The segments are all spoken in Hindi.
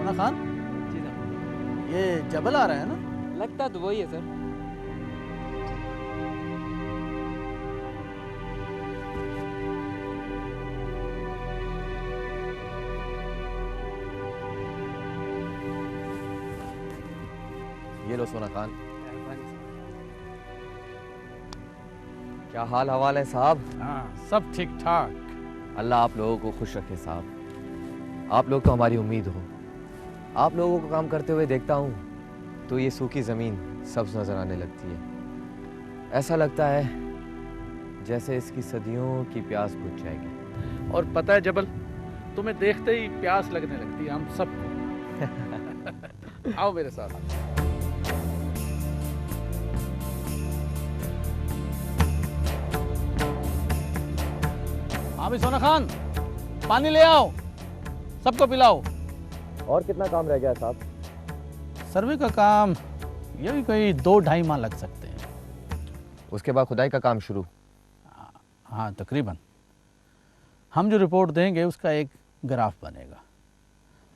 सोना खान, जी सर। ये जबल आ रहा है ना? लगता तो वही है सर। ये लो सोना खान। क्या हाल हवाल है साहब? हाँ, सब ठीक ठाक। अल्लाह आप लोगों को खुश रखे साहब। आप लोग तो हमारी उम्मीद हो। आप लोगों को काम करते हुए देखता हूँ तो ये सूखी ज़मीन सब्ज नज़र आने लगती है। ऐसा लगता है जैसे इसकी सदियों की प्यास बुझ जाएगी। और पता है जबल, तुम्हें देखते ही प्यास लगने लगती है हम सबको। आओ मेरे साथ। हाँ भी सोना खान, पानी ले आओ, सबको पिलाओ। और कितना काम रह गया है साहब? सर्वे का काम ये भी कोई 2-2.5 माह लग सकते हैं। उसके बाद खुदाई का काम शुरू? हाँ तकरीबन। हम जो रिपोर्ट देंगे उसका एक ग्राफ बनेगा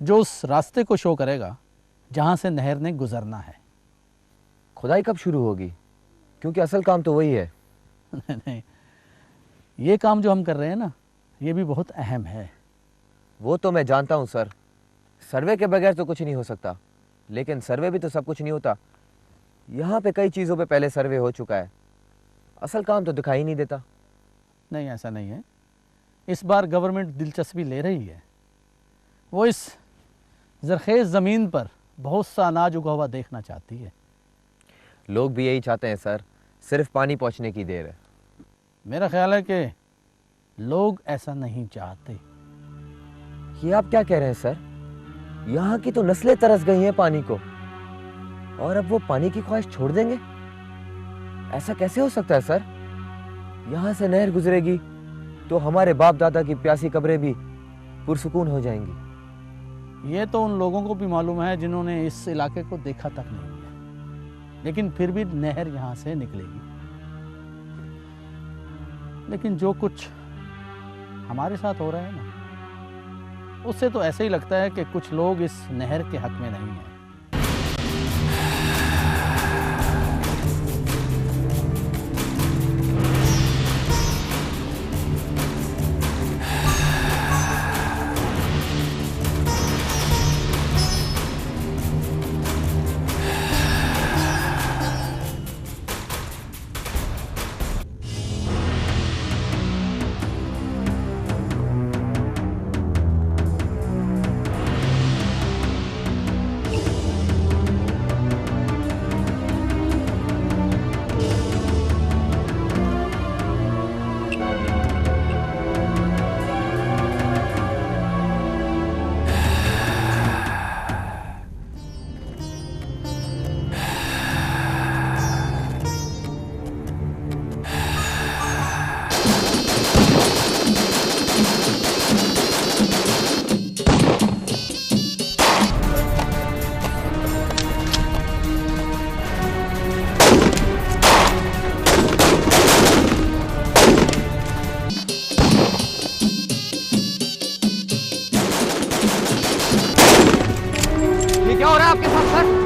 जो उस रास्ते को शो करेगा जहाँ से नहर ने गुजरना है। खुदाई कब शुरू होगी? क्योंकि असल काम तो वही है। नहीं, ये काम जो हम कर रहे हैं ना, ये भी बहुत अहम है। वो तो मैं जानता हूँ सर। सर्वे के बगैर तो कुछ नहीं हो सकता, लेकिन सर्वे भी तो सब कुछ नहीं होता। यहाँ पे कई चीज़ों पे पहले सर्वे हो चुका है, असल काम तो दिखाई नहीं देता। नहीं, ऐसा नहीं है। इस बार गवर्नमेंट दिलचस्पी ले रही है। वो इस ज़रख़ेज़ ज़मीन पर बहुत सा अनाज उगा हुआ देखना चाहती है। लोग भी यही चाहते हैं सर, सिर्फ पानी पहुँचने की देर है। मेरा ख्याल है कि लोग ऐसा नहीं चाहते। ये आप क्या कह रहे हैं सर? यहाँ की तो नस्लें तरस गई हैं पानी को, और अब वो पानी की ख्वाहिश छोड़ देंगे? ऐसा कैसे हो सकता है सर? यहाँ से नहर गुजरेगी तो हमारे बाप दादा की प्यासी कब्रें भी पुरसुकून हो जाएंगी। ये तो उन लोगों को भी मालूम है जिन्होंने इस इलाके को देखा तक नहीं है, लेकिन फिर भी नहर यहाँ से निकलेगी। लेकिन जो कुछ हमारे साथ हो रहा है ना, उससे तो ऐसे ही लगता है कि कुछ लोग इस नहर के हक में नहीं हैं। क्या हो रहा है आपके साथ सर?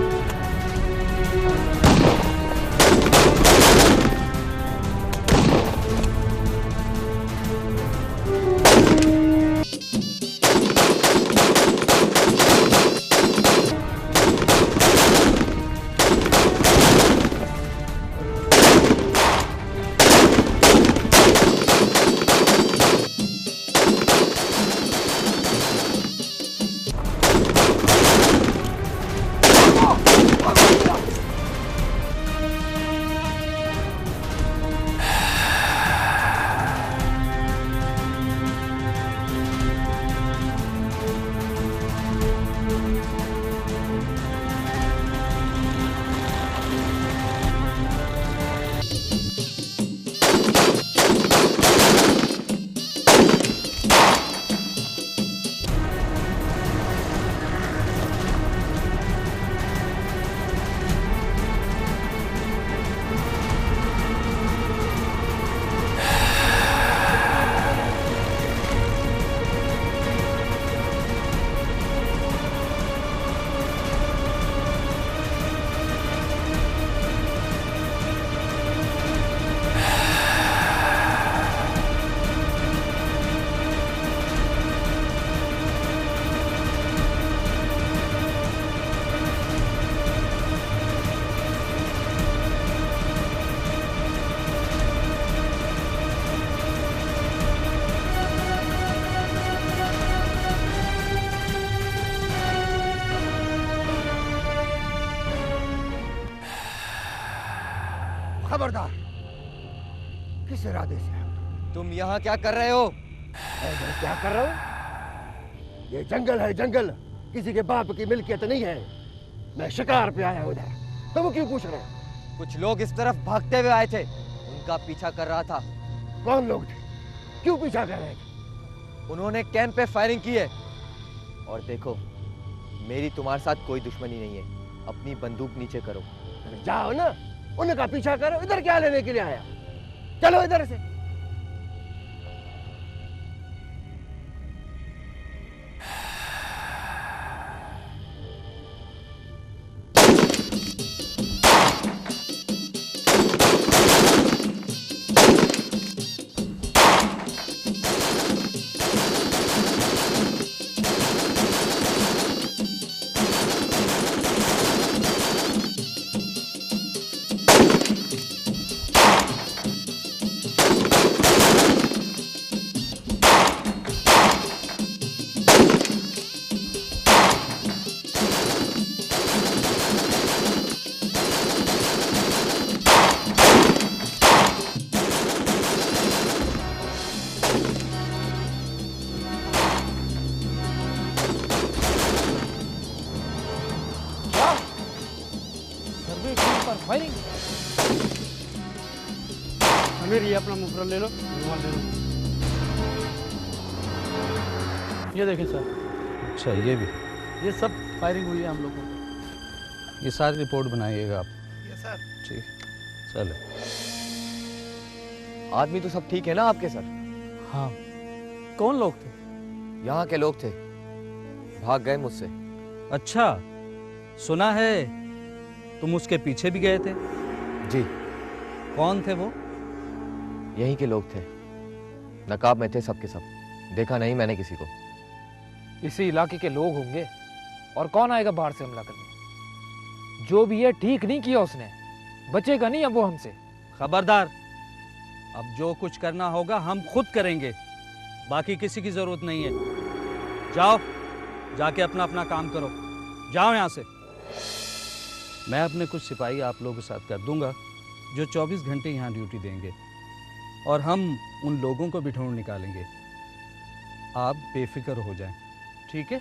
खबरदार, किस इरादे से आए हो? तुम यहाँ क्या कर रहे हो? मैं क्या कर रहा हूँ? ये जंगल है, जंगल किसी के बाप की मिल्कियत नहीं है। मैं शिकार पे आया हूँ इधर। तुम क्यों पूछ रहे हो? कुछ लोग इस तरफ भागते हुए आए थे, उनका पीछा कर रहा था। कौन लोग थे? क्यों पीछा कर रहे थे? उन्होंने कैंप पे फायरिंग की है। और देखो, मेरी तुम्हारे साथ कोई दुश्मनी नहीं है। अपनी बंदूक नीचे करो। जाओ ना, उनका पीछा करो। इधर क्या लेने के लिए आया? चलो इधर से। फायरिंग। अमीर, ये अपना मुफरल ले लो, रुमाल ले लो। ये देखिए सर, अच्छा, ये भी, ये सब फायरिंग हुई है हम लोगों को। ये सारी रिपोर्ट बनाइएगा आप। ये सर। ठीक, चलो। आदमी तो सब ठीक है ना आपके सर? हाँ। कौन लोग थे? यहाँ के लोग थे, भाग गए मुझसे। अच्छा, सुना है तुम उसके पीछे भी गए थे? जी, कौन थे वो? यहीं के लोग थे, नकाब में थे सबके सब। देखा नहीं मैंने किसी को। इसी इलाके के लोग होंगे, और कौन आएगा बाहर से हमला करने? जो भी है ठीक नहीं किया उसने, बचेगा नहीं अब वो हमसे। खबरदार, अब जो कुछ करना होगा हम खुद करेंगे, बाकी किसी की जरूरत नहीं है। जाओ, जाके अपना अपना काम करो, जाओ यहाँ से। मैं अपने कुछ सिपाही आप लोगों के साथ कर दूंगा, जो 24 घंटे यहाँ ड्यूटी देंगे, और हम उन लोगों को भी ढूंढ निकालेंगे। आप बेफिक्र हो जाएं, ठीक है?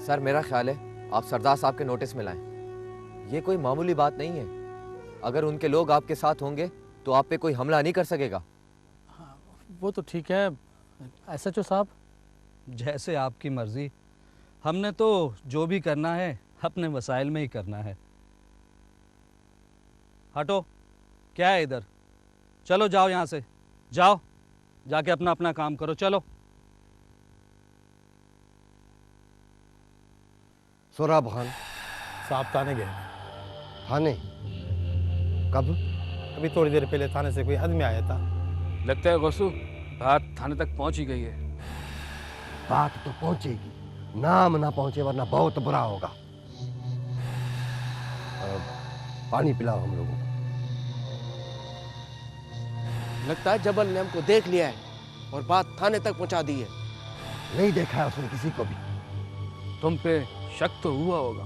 सर, मेरा ख्याल है आप सरदार साहब के नोटिस में लाएं। ये कोई मामूली बात नहीं है। अगर उनके लोग आपके साथ होंगे तो आप पे कोई हमला नहीं कर सकेगा। वो तो ठीक है SHO साहब। जैसे आपकी मर्जी। हमने तो जो भी करना है अपने वसाइल में ही करना है। हटो, क्या है इधर? चलो जाओ यहाँ से, जाओ, जाके अपना अपना काम करो, चलो। सोराब खान साहब थाने गए, थाने? कब? अभी थोड़ी देर पहले थाने से कोई आदमी आया था। लगता है गौसू, बात थाने तक पहुंच ही गई है। बात तो पहुंचेगी, नाम ना पहुंचे वरना बहुत बुरा होगा। पानी पिलाओ हम लोगों को। लगता है जबल ने हमको देख लिया है और बात थाने तक पहुंचा दी है। नहीं देखा है उसने किसी को भी। तुम पे शक तो हुआ होगा।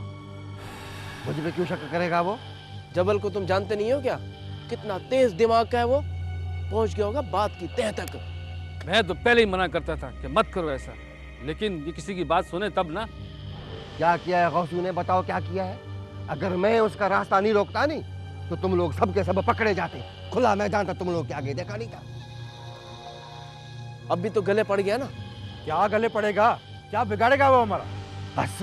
मुझ पे क्यों शक करेगा वो? जबल को तुम जानते नहीं हो क्या? कितना तेज दिमाग का है वो। पहुंच गया होगा बात की तह तक। मैं तो पहले ही मना करता था कि मत करो ऐसा, लेकिन ये किसी की बात सुने तब ना। क्या किया है गौसू ने? बताओ क्या किया है। अगर मैं उसका रास्ता नहीं रोकता नहीं तो तुम लोग सब के सब पकड़े जाते। खुला मैदान था, तुम लोग के आगे देखा नहीं था। अब भी तो गले पड़ गया ना। क्या गले पड़ेगा? क्या बिगाड़ेगा वो हमारा? बस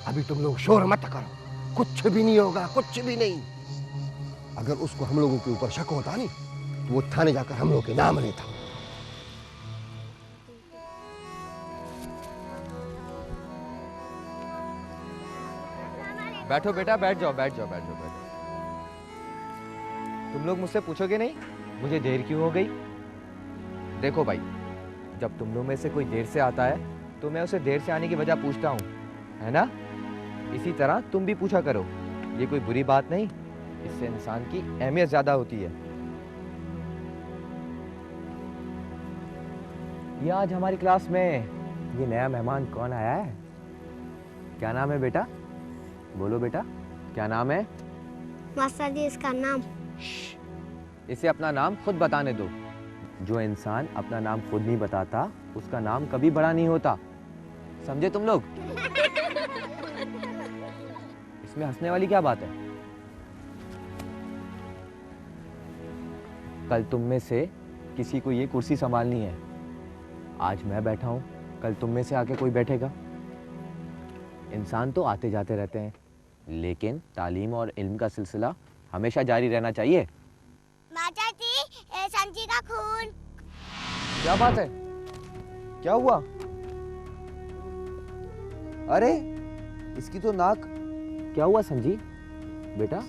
अभी तुम लोग शोर मत करो, कुछ भी नहीं होगा, कुछ भी नहीं। अगर उसको हम लोगों के ऊपर शक होता नहीं तो वो थाने जाकर हम लोग के नाम लेता। बैठो बेटा, बैठ जाओ, बैठ जाओ, बैठ जाओ, बैठ जाओ। तुम लोग मुझसे पूछोगे नहीं मुझे देर क्यों हो गई? देखो भाई, जब तुम लोग में से कोई देर से आता है तो मैं उसे देर से आने की वजह पूछता हूँ, है ना? इसी तरह तुम भी पूछा करो। ये कोई बुरी बात नहीं, इससे इंसान की अहमियत ज्यादा होती है। ये आज हमारी क्लास में ये नया मेहमान कौन आया है? क्या नाम है बेटा? बोलो बेटा, क्या नाम है? मास्टर जी, इसका नाम इसे अपना नाम खुद बताने दो। जो इंसान अपना नाम खुद नहीं बताता उसका नाम कभी बड़ा नहीं होता, समझे तुम लोग? इसमें हंसने वाली क्या बात है? कल तुम में से किसी को ये कुर्सी संभालनी है। आज मैं बैठा हूं, कल तुम में से आके कोई बैठेगा। इंसान तो आते जाते रहते हैं, लेकिन तालीम और इल्म का सिलसिला हमेशा जारी रहना चाहिए। माता जी, संजी का खून। क्या बात है? क्या हुआ? अरे इसकी तो नाक। क्या हुआ संजी? बेटा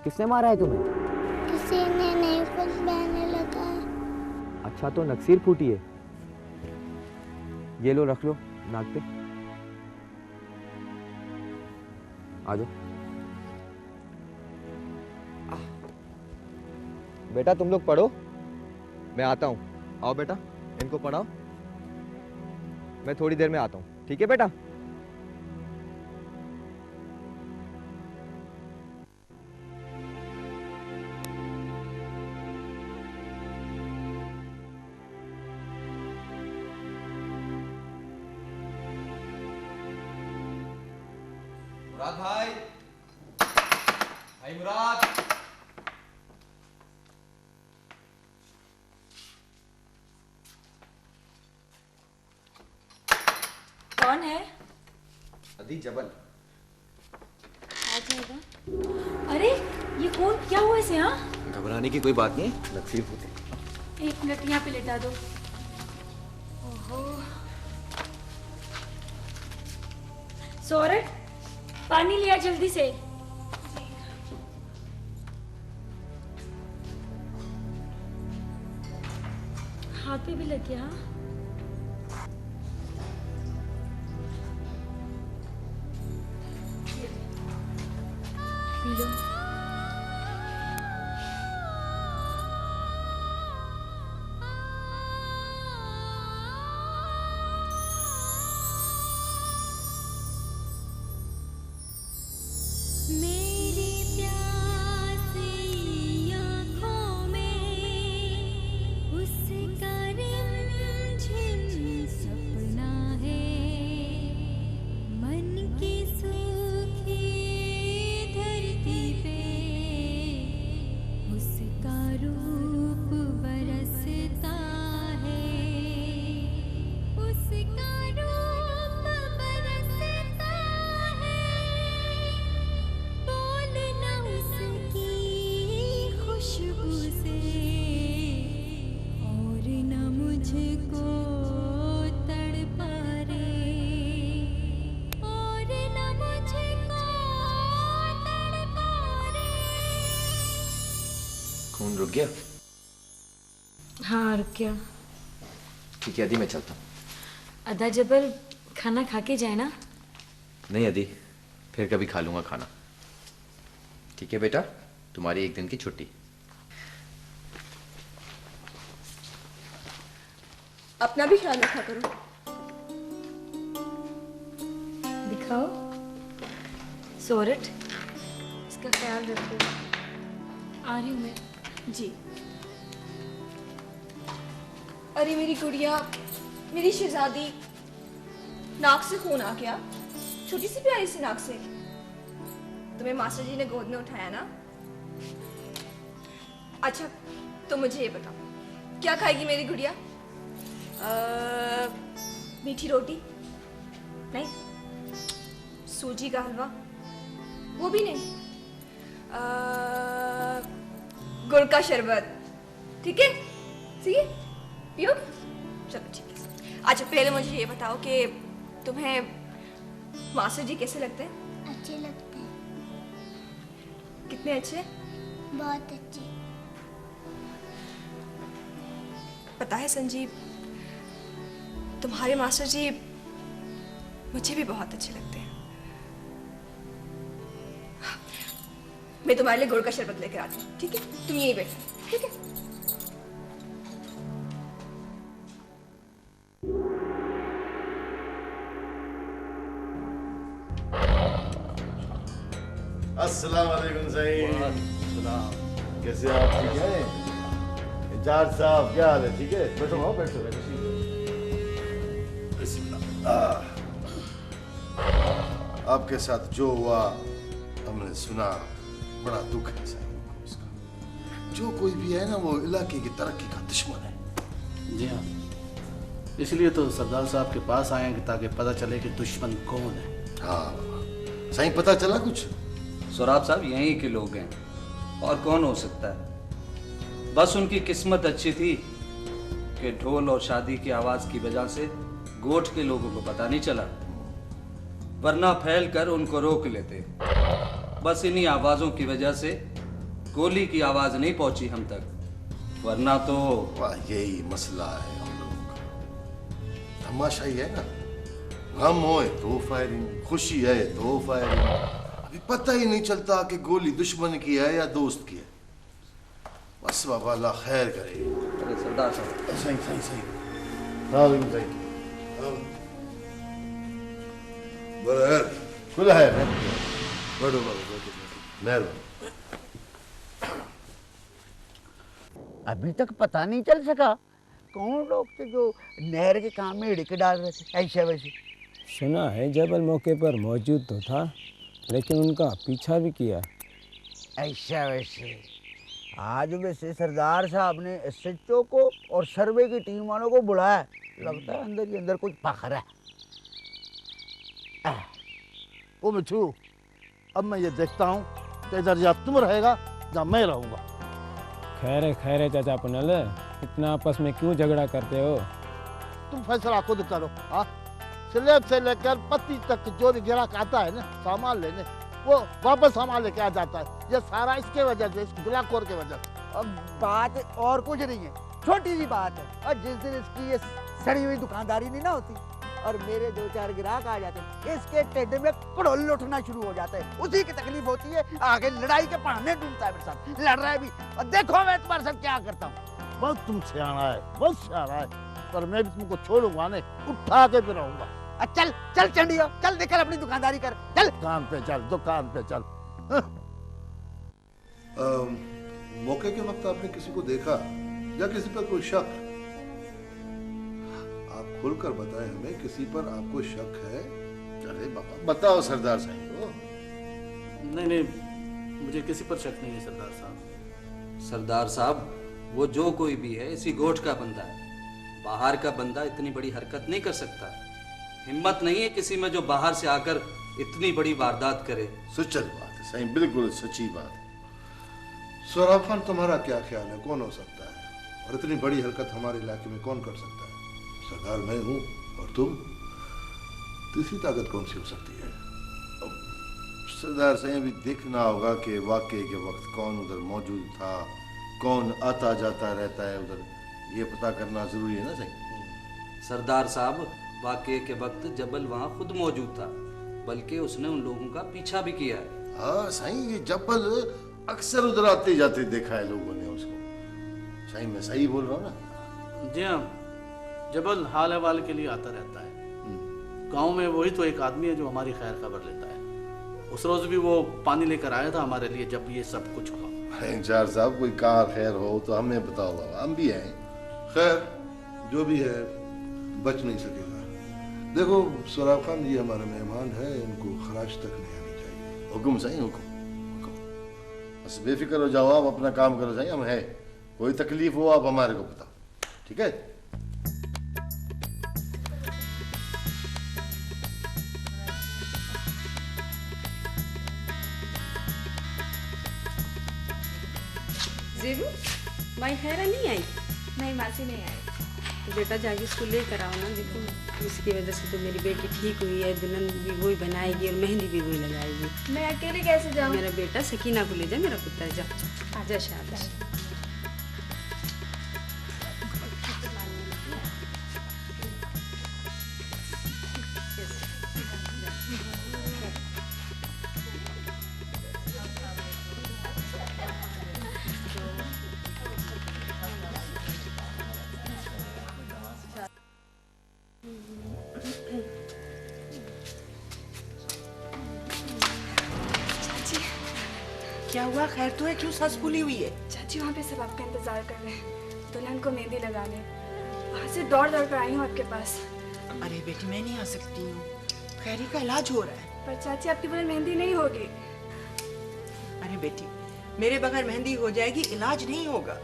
किसने मारा है तुम्हें? किसी ने नहीं, कुछ बहने लगा। अच्छा तो नक्सीर फूटी है। ये लो रख लो नाक पे। आ जाओ। बेटा तुम लोग पढ़ो, मैं आता हूँ। आओ बेटा इनको पढ़ाओ, मैं थोड़ी देर में आता हूँ। ठीक है बेटा? मुराद भाई, भाई मुराद। कौन है? अदी जबल। आ जाएगा। अरे ये कौन, क्या हुआ इसे? हाँ घबराने की कोई बात नहीं, नक्सीर होते। एक मिनट यहाँ पे लेटा दो। ओहो सोरठ, पानी लिया जल्दी से। हाथ पे भी लग गया। P low. मेरी प्यासी आँखों में उसका रिमझिम सपना है। मन की सूखी धरती पे उसका रूप बरसता है। उसका रूप बरसता है। बोलना उसकी खुशबू से और न मुझको तड़पा रे, और न मुझको तड़पा रे। खून रुक गया? हाँ रुक गया। ठीक है अदी, मैं चलता हूँ। अदा जबल खाना खा के जाए ना। नहीं अदी, फिर कभी खा लूंगा खाना। ठीक है बेटा, तुम्हारी एक दिन की छुट्टी। अपना भी ख्याल रखा करो। दिखाओ सोरठ, इसका ख्याल रखो। आ रही हूँ मैं। जी। अरे मेरी गुड़िया, मेरी शहजादी, नाक से खून आ गया। छोटी सी प्यारी सी नाक से। तुम्हें मास्टर जी ने गोद में उठाया ना? अच्छा तो मुझे ये बताओ, क्या खाएगी मेरी गुड़िया? मीठी रोटी नहीं, सूजी का हलवा वो भी नहीं, गुड़ का शरबत, ठीक है? ठीक है, पियोगे? चलो ठीक है। अच्छा पहले मुझे ये बताओ कि तुम्हें मास्टर जी कैसे लगते हैं? अच्छे लगते हैं, कितने अच्छे? बहुत अच्छे। पता है संजीव, तुम्हारे मास्टर जी मुझे भी बहुत अच्छे लगते हैं। मैं तुम्हारे लिए गुड़ का शरबत लेकर आती हूँ, ठीक है? तुम यहीं बैठो, ठीक है? अस्सलाम वालेकुम सईद। कैसे आप ठीक हैं? इंचार्ज साहब क्या हाल है? ठीक है, बैठो आओ, बैठो बिस्मिल्लाह। आपके साथ जो हुआ हमने सुना, बड़ा दुख है साहब को इसका। जो कोई भी है ना, वो इलाके की तरक्की का दुश्मन है। जी हाँ, इसलिए तो सरदार साहब के पास आए हैं ताकि पता चले कि दुश्मन कौन है। हाँ सही पता चला कुछ? सौराब साहब यहीं के लोग हैं, और कौन हो सकता है। बस उनकी किस्मत अच्छी थी कि ढोल और शादी की आवाज की वजह से गोठ के लोगों को पता नहीं चला, वरना फैल कर उनको रोक लेते। बस इन्हीं आवाजों की वजह से गोली की आवाज नहीं पहुंची हम तक, वरना तो वाह, यही मसला है हम लोगों का। तमाशा ही है ना, गम होए तो फायरिंग, खुशी है तो फायरिंग। अभी पता ही नहीं चलता कि गोली दुश्मन की है या दोस्त की है। बस बाबा अल्लाह खैर करे। अरे सरदार साहब, सही सही सही सही बड़ा खुला है। बैठो बाबू, मेहरबानी। अभी तक पता नहीं चल सका कौन लोग थे जो नहर के काम में हिड़के डाल रहे थे ऐसे वैसे। सुना है जबल मौके पर मौजूद तो था, लेकिन उनका पीछा भी किया। ऐसा वैसे आज वैसे सरदार साहब ने एसएचओ को और सर्वे की टीम वालों को बुलाया। लगता है अंदर ही अंदर कुछ पखरा है। ओ मिठू, अब मैं ये देखता हूँ कि इधर या तुम रहेगा या मैं रहूँगा। खैर है चाचा पुनल, इतना आपस में क्यों झगड़ा करते हो? तुम फैसला खुद करो। हाँ, स्लेब से लेकर पत्ती तक जो भी ग्राहक आता है ना सामान लेने, वो वापस सामान लेके आ जाता है। ये सारा इसके वजह से, इस गुलाखोर के वजह से। अब बात और कुछ नहीं है, छोटी सी बात है। और जिस दिन इसकी ये सड़ी हुई दुकानदारी नहीं ना होती और मेरे 2-4 ग्राहक आ जाते हैं, इसके टेढ़े में पड़ोल उठना शुरू हो जाता है। उसी की तकलीफ होती है, आगे लड़ाई के पढ़ने ढूंढता है मेरे साथ, लड़ रहा है भी। और देखो मैं तुम्हारे साथ क्या करता हूँ। बहुत तुम सियाना है, बहुत सियाना है, पर मैं भी तुमको छोड़ूंगा नहीं, उठा के भी रहूंगा। चल चल चंडिया, चल निकल अपनी दुकानदारी कर, चल दुकान पे चल, दुकान पे चल। मौके के वक्त आपने किसी को देखा या किसी पर कोई शक? आप खुलकर बताएं हमें, किसी पर आपको शक है? अरे बाबा बताओ सरदार साहब को। नहीं, मुझे किसी पर शक नहीं है सरदार साहब। सरदार साहब, वो जो कोई भी है इसी गोठ का बंदा है। बाहर का बंदा इतनी बड़ी हरकत नहीं कर सकता। हिम्मत नहीं है किसी में जो बाहर से आकर इतनी बड़ी वारदात करे। सच्ची बात है, सही बिल्कुल सच्ची बात है। सौराब खान, तुम्हारा क्या ख्याल है, कौन हो सकता है? और इतनी बड़ी हरकत हमारे इलाके में कौन कर सकता है? सरदार मैं हूं और तुम, तीसरी ताकत कौन सी हो सकती है? सरदार से भी देखना होगा कि वाकई के वक्त कौन उधर मौजूद था, कौन आता जाता रहता है उधर, ये पता करना जरूरी है ना। सही सरदार साहब, वाकये के वक्त जबल वहाँ खुद मौजूद था, बल्कि उसने उन लोगों का पीछा भी किया है। हाँ सही, ये जबल अक्सर उधर आते जाते देखा है लोगों ने उसको। सही, मैं सही बोल रहा हूँ ना? जी हाँ, जबल हाल अहवाल के लिए आता रहता है। गांव में वही तो एक आदमी है जो हमारी खैर खबर लेता है। उस रोज भी वो पानी लेकर आया था हमारे लिए जब ये सब कुछ हुआ। इंचार्ज साहब, कोई कार खैर हो तो हमें बताओ बाबा, हम भी हैं। खैर जो भी है बच नहीं सकेगा। देखो सौराब खान, ये हमारे मेहमान है, इनको खराज तक नहीं आनी चाहिए। हुक्म सही, हुक्म। बस बेफिक्र हो जाओ, आप अपना काम करो सही, हम है। कोई तकलीफ हो आप हमारे को बताओ, ठीक है? जेबू, माई खैरा नहीं आई? नहीं मासी नहीं आई। तो बेटा जाके इसको लेकर आओ ना। देखो इसकी वजह से तो मेरी बेटी ठीक हुई है, दुल्हन भी वही बनाएगी और मेहंदी भी वही लगाएगी। मैं अकेले कैसे जाऊँ? मेरा बेटा सकीना को ले जा, मेरा पुत्र जा। आजा शाबाश। क्या हुआ? खैर तो है? क्यों सांस फूली हुई है? चाची वहाँ पे सब आपका इंतजार कर रहे हैं, दुल्हन को मेहंदी लगाने। वहाँ से दौड़ दौड़ कर आई हूँ आपके पास। अरे बेटी मैं नहीं आ सकती हूँ, खैरी का इलाज हो रहा है। पर चाची आपकी दुल्हन मेहंदी नहीं होगी। अरे बेटी मेरे बगैर मेहंदी हो जाएगी, इलाज नहीं होगा।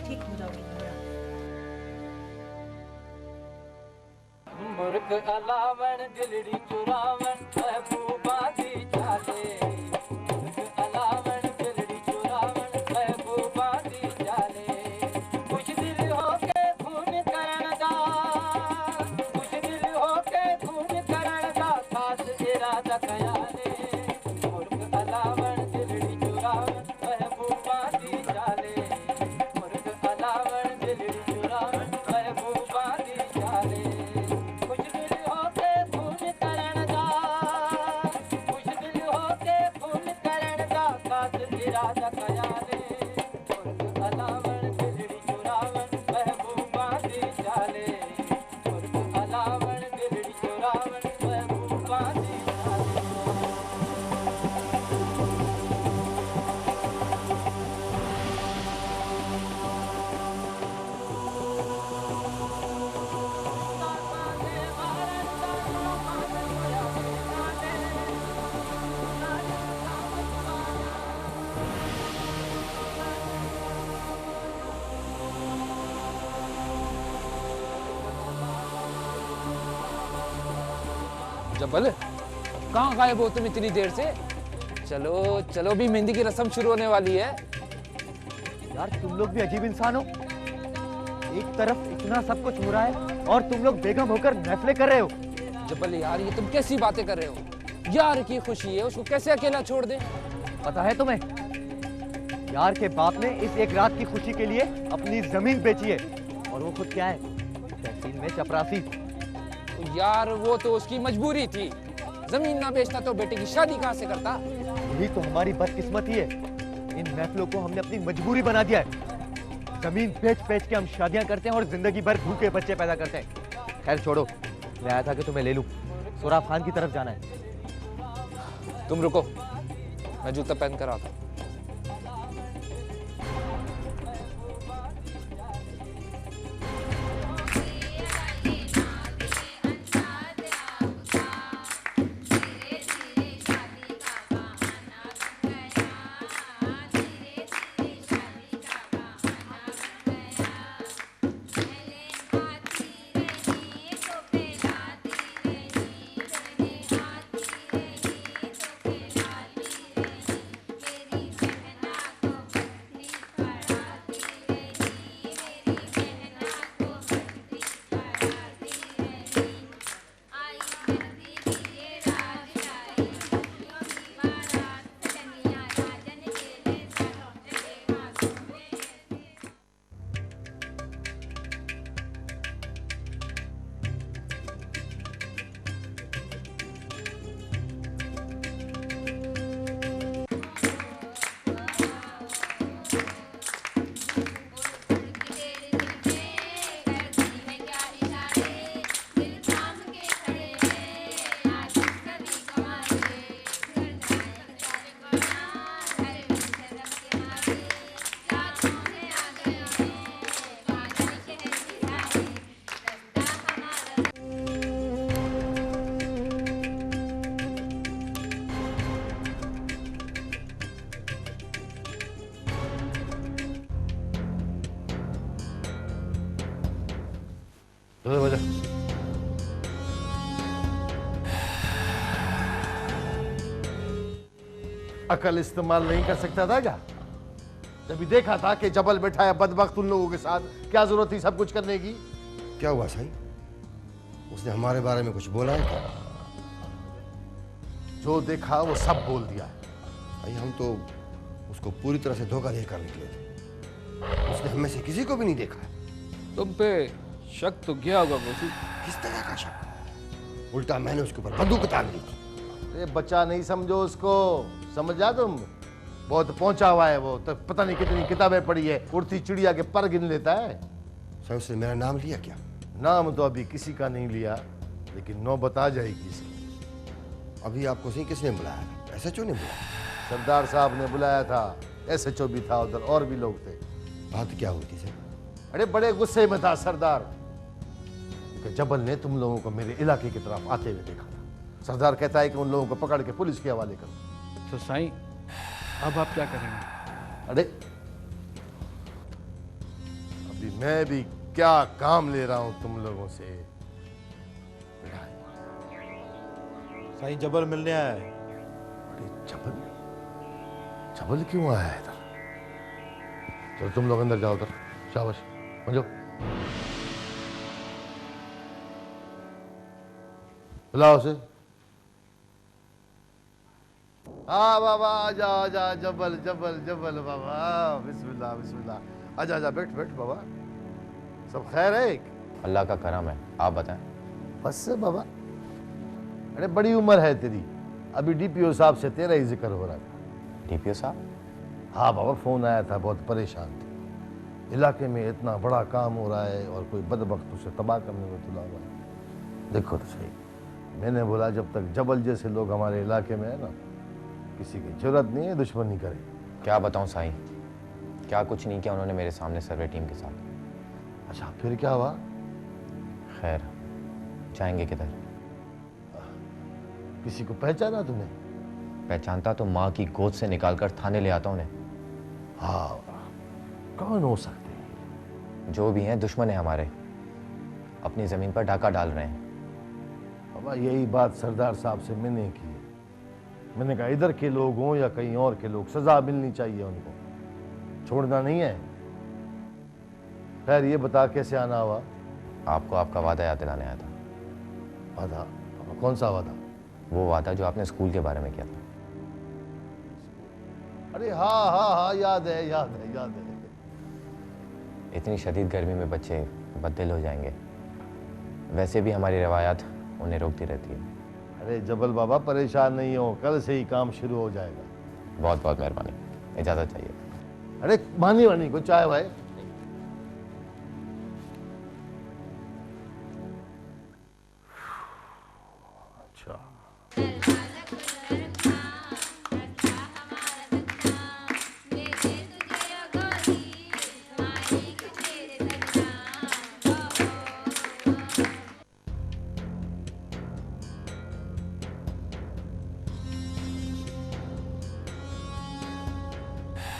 ठीक हो जाओगी। मुर्ग अलावन दिलड़ी चुरावन महबूबा दी जाले, मुर्ग अलावन दिलड़ी चुरावन महबूबा दी जाले। कुछ दिल होके खून करण दा, कुछ दिल होके खून करण दा खास इरादा कयाले। मुर्ग अलावन दिलड़ी चुरावन महबूबा दी जाले, मुर्ग अलावन दिलड़ी चुरावन महबूबा दी जाले। राजा कयाले, मुर्ग अलावन दिलड़ी चुरावन महबूबा दी जाले, मुर्ग अलावन दिलड़ी चुरावन महबूबा दी जब्बल, कहाँ गायब हो तुम इतनी देर से? चलो चलो भी मेहंदी की रस्म शुरू होने वाली है। यार तुम लोग भी अजीब इंसान हो, एक तरफ इतना सब कुछ हो रहा है और तुम लोग बेगम होकर महफिलें कर रहे हो। जब्बल यार ये तुम कैसी बातें कर रहे हो? यार की खुशी है, उसको कैसे अकेला छोड़ दें? पता है तुम्हें, यार के बाप ने इस एक रात की खुशी के लिए अपनी जमीन बेची है, और वो खुद क्या है, तहसील में चपरासी। यार वो तो उसकी मजबूरी थी, जमीन ना बेचता तो बेटे की शादी कहाँ से करता? यही तो हमारी बदकिस्मती है, इन महफिलों को हमने अपनी मजबूरी बना दिया है। जमीन बेच बेच के हम शादियां करते हैं और जिंदगी भर भूखे बच्चे पैदा करते हैं। खैर छोड़ो, मैं आया था कि तुम्हें ले लूं, सोराब खान की तरफ जाना है। तुम रुको, मैं जूता पहन कर आता हूं। अकल इस्तेमाल नहीं कर सकता था क्या? जब भी देखा था कि जबल बैठा है बदबख्त उन लोगों के साथ, क्या जरूरत थी सब कुछ करने की? क्या हुआ साईं? उसने हमारे बारे में कुछ बोला है क्या? जो देखा वो सब बोल दिया है। भाई हम तो उसको पूरी तरह से धोखा देकर निकले थे, उसने हमें से किसी को भी नहीं देखा है। तुम पे शक तो क्या होगा बसु? किस तरह का शक? उल्टा मैंने उसके ऊपर बंदूक तान दी थी। अरे बच्चा नहीं समझो उसको, समझा तुम? बहुत पहुंचा हुआ है वो, तो पता नहीं कितनी किताबें पढ़ी है, उड़ती चिड़िया के पर गिन लेता है। सर उसने मेरा नाम लिया क्या? नाम तो अभी किसी का नहीं लिया, लेकिन नौबत आ जाएगी इसकी। अभी आपको सही किसने बुलाया? एसएचओ ने बुलाया? सरदार साहब ने बुलाया था, एसएचओ भी था उधर, और भी लोग थे। बात क्या हुई थी सर? अरे बड़े गुस्से में था सरदार कि जबल ने तुम लोगों को मेरे इलाके की तरफ आते हुए देखा था। सरदार कहता है कि उन लोगों को पकड़ के पुलिस के हवाले करो। तो साईं, अब आप क्या करेंगे? अरे अभी मैं भी क्या काम ले रहा हूं तुम लोगों से। साईं जबल मिलने आया है। अरे जबल? जबल क्यों आया है इधर? चलो तुम लोग अंदर जाओ, उधर शाबाश, समझो। बुलाओ उसे। हाँ बाबा, आजा आजा, जबल जबल जबल बाबा, बिस्मिल्लाह बिस्मिल्लाह। आजा आजा, बैठ बैठ बाबा। सब खैर है? अल्लाह का करम है, आप बताएं। बस बाबा, अरे बड़ी उम्र है तेरी, अभी डीपीओ साहब से तेरा ही जिक्र हो रहा था। डीपीओ साहब? हाँ बाबा, फोन आया था, बहुत परेशान थे। इलाके में इतना बड़ा काम हो रहा है और कोई बदबख्त उसे तबाह करने में तुला हुआ है। देखो तो सही, मैंने बोला जब तक जबल जैसे लोग हमारे इलाके में है ना, किसी की जरूरत नहीं है दुश्मनी करे। क्या बताऊं साईं, क्या कुछ नहीं किया उन्होंने मेरे सामने सर्वे टीम के साथ। अच्छा, फिर क्या हुआ? खैर, जाएंगे किधर? किसी को पहचाना तुमने? पहचानता तो माँ की गोद से निकालकर थाने ले आता उन्हें। हाँ, कौन हो सकते हैं? जो भी हैं दुश्मन है हमारे, अपनी जमीन पर डाका डाल रहे हैं। बाबा यही बात सरदार साहब से मैंने की। मैंने कहा इधर के लोग हों या कहीं और के लोग, सजा मिलनी चाहिए उनको, छोड़ना नहीं है। खैर ये बता कैसे आना हुआ? आपको आपका वादा याद दिलाने आया था। वादा? कौन सा वादा? वो वादा जो आपने स्कूल के बारे में किया था। अरे हाँ हाँ हाँ, याद है याद है याद है। इतनी शदीद गर्मी में बच्चे बददिल हो जाएंगे, वैसे भी हमारी रवायात उन्हें रोकती रहती है। अरे जबल बाबा परेशान नहीं हो, कल से ही काम शुरू हो जाएगा। बहुत बहुत मेहरबानी, इजाज़त चाहिए। अरे मानी वानी को चाय भाई। अच्छा,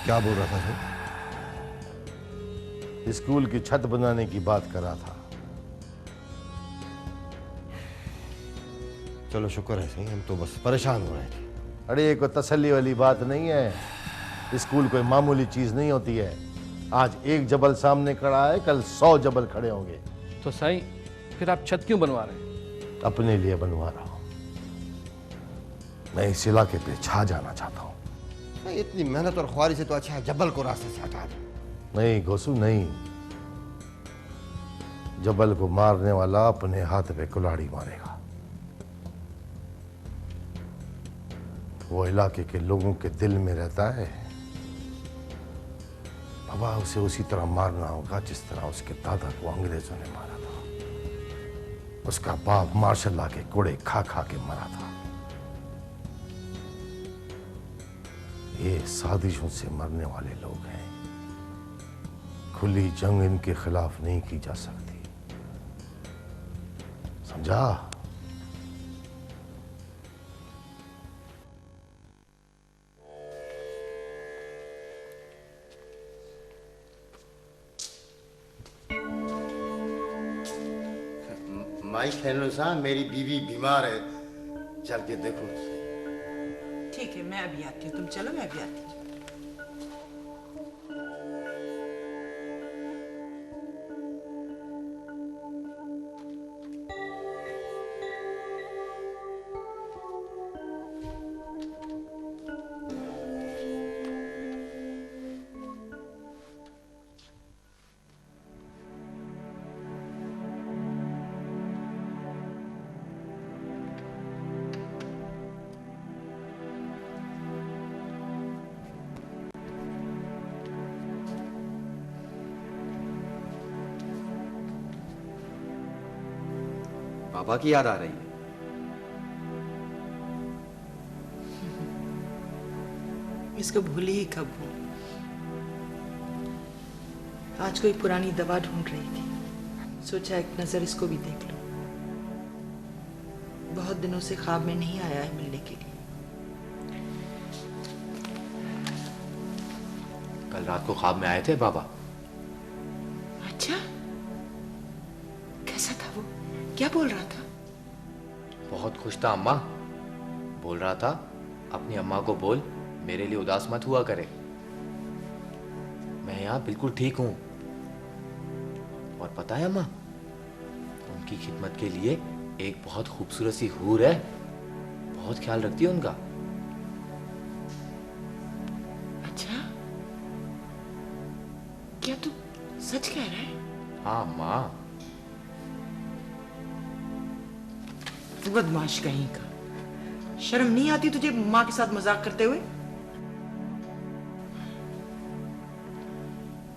क्या बोल रहा था सर? स्कूल की छत बनाने की बात कर रहा था। चलो शुक्र है सही, हम तो बस परेशान हो रहे थे। अरे ये कोई तसल्ली वाली बात नहीं है, स्कूल कोई मामूली चीज नहीं होती है। आज एक जबल सामने खड़ा है, कल 100 जबल खड़े होंगे। तो साईं, फिर आप छत क्यों बनवा रहे हैं? अपने लिए बनवा रहा हूं, मैं इस इलाके पे छा जाना चाहता हूं। नहीं, इतनी मेहनत और ख्वारी से तो अच्छा है जबल को रास्ते से हटा दो। नहीं घोसू नहीं, जबल को मारने वाला अपने हाथ पे कुल्हाड़ी मारेगा। वो इलाके के लोगों के दिल में रहता है बाबा, उसे उसी तरह मारना होगा जिस तरह उसके दादा को अंग्रेजों ने मारा था। उसका बाप मार्शल लॉ के कोड़े खा खा के मरा था। ये साजिशों से मरने वाले लोग हैं, खुली जंग इनके खिलाफ नहीं की जा सकती, समझा? माई खेलो साहब, मेरी बीवी बीमार है, चल के देखो। ठीक है, मैं अभी आती हूँ, तुम चलो, मैं अभी आती हूँ। पापा की याद आ रही है? इसको भूली ही कब हूँ। आज कोई पुरानी दवा ढूंढ रही थी, सोचा एक नजर इसको भी देख लो। बहुत दिनों से ख्वाब में नहीं आया है मिलने के लिए। कल रात को ख्वाब में आए थे बाबा। अच्छा, कैसा था वो? क्या बोल रहा था? बहुत खुश था अम्मा। बोल रहा था अपनी अम्मा को बोल मेरे लिए उदास मत हुआ करे, मैं यहाँ बिल्कुल ठीक हूँ। और पता है अम्मा, उनकी खिदमत के लिए एक बहुत खूबसूरत सी हूर है, बहुत ख्याल रखती है उनका। अच्छा, क्या तू सच कह रहा है? हाँ माँ। बदमाश कहीं का, शर्म नहीं आती तुझे माँ के साथ मजाक करते हुए?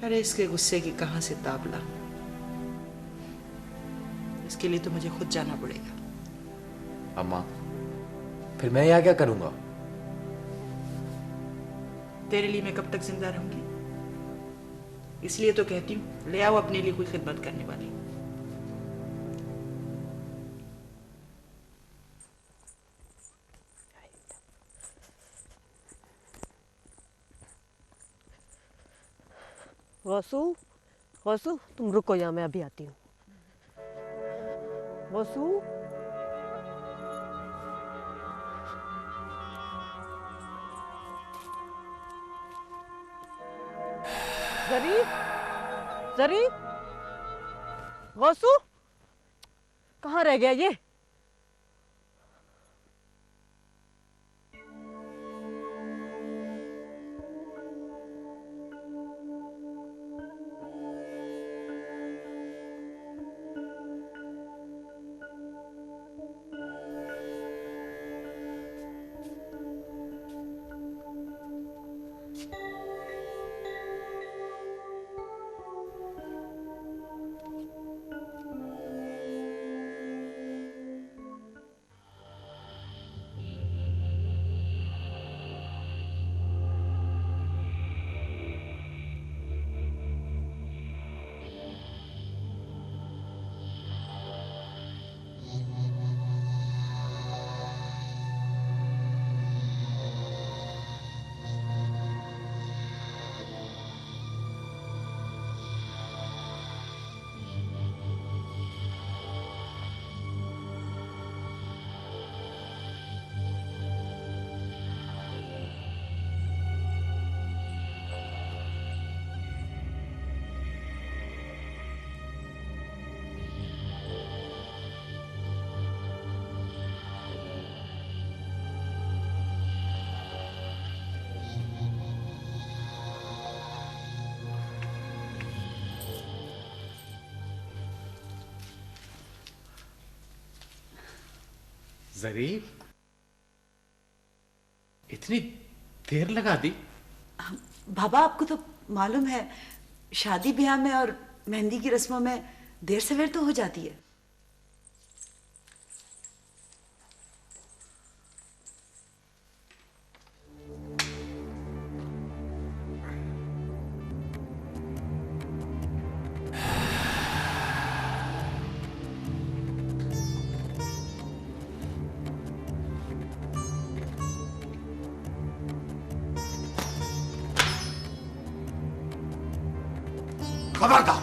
अरे इसके गुस्से की कहां से ताब लाऊं? इसके लिए तो मुझे खुद जाना पड़ेगा। अम्मा, फिर मैं यहाँ क्या करूंगा? तेरे लिए मैं कब तक जिंदा रहूंगी? इसलिए तो कहती हूँ ले आओ अपने लिए कोई खिदमत करने वाली। वसु, वसु तुम रुको यहाँ, मैं अभी आती हूँ। वसु, ज़रीफ, ज़रीफ, वसु, कहाँ रह गया ये? ज़रीफ, इतनी देर लगा दी? बाबा आपको तो मालूम है, शादी ब्याह में और मेहंदी की रस्मों में देर सवेर तो हो जाती है। खबरदार,